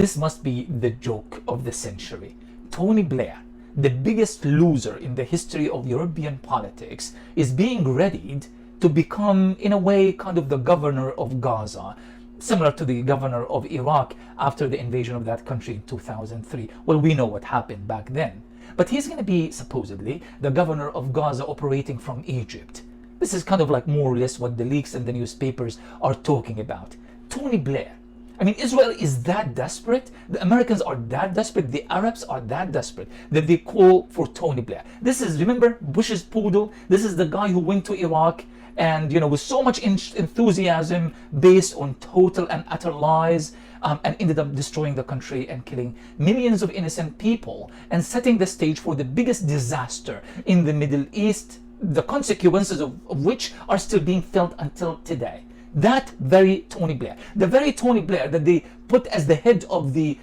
This must be the joke of the century. Tony Blair, the biggest loser in the history of European politics, is being readied to become, in a way, kind of the governor of Gaza, similar to the governor of Iraq after the invasion of that country in 2003. Well, we know what happened back then. But he's going to be, supposedly, the governor of Gaza operating from Egypt. This is kind of like more or less what the leaks and the newspapers are talking about. Tony Blair. I mean, Israel is that desperate, the Americans are that desperate, the Arabs are that desperate that they call for Tony Blair. This is, remember, Bush's poodle? This is the guy who went to Iraq and, with so much enthusiasm based on total and utter lies, and ended up destroying the country and killing millions of innocent people and setting the stage for the biggest disaster in the Middle East, the consequences of which are still being felt until today. That very Tony Blair, the very Tony Blair that they put as the head of the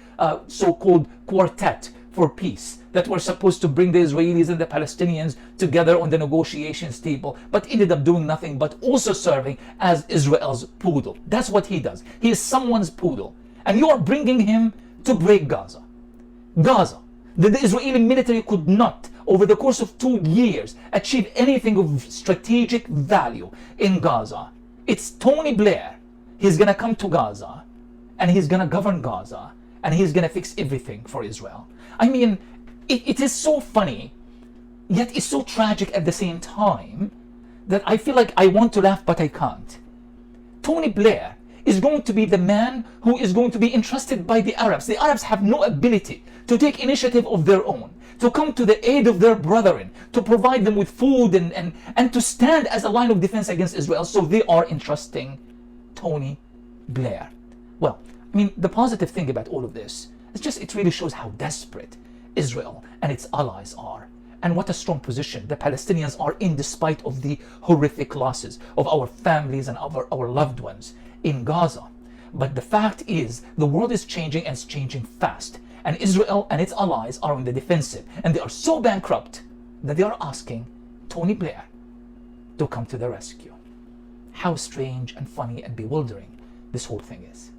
so-called quartet for peace that were supposed to bring the Israelis and the Palestinians together on the negotiations table, but ended up doing nothing but also serving as Israel's poodle. That's what he does. He is someone's poodle. And you are bringing him to break Gaza. Gaza. The Israeli military could not, over the course of 2 years, achieve anything of strategic value in Gaza. It's Tony Blair. He's going to come to Gaza and he's going to govern Gaza and he's going to fix everything for Israel. I mean, it is so funny, yet it's so tragic at the same time that I feel like I want to laugh, but I can't. Tony Blair is going to be the man who is going to be entrusted by the Arabs. The Arabs have no ability to take initiative of their own, to come to the aid of their brethren, to provide them with food and to stand as a line of defense against Israel. So they are entrusting Tony Blair. Well, I mean, the positive thing about all of this is just it really shows how desperate Israel and its allies are, and what a strong position the Palestinians are in despite of the horrific losses of our families and our loved ones in Gaza. But the fact is, the world is changing, and it's changing fast. And Israel and its allies are on the defensive, and they are so bankrupt that they are asking Tony Blair to come to the rescue. How strange and funny and bewildering this whole thing is.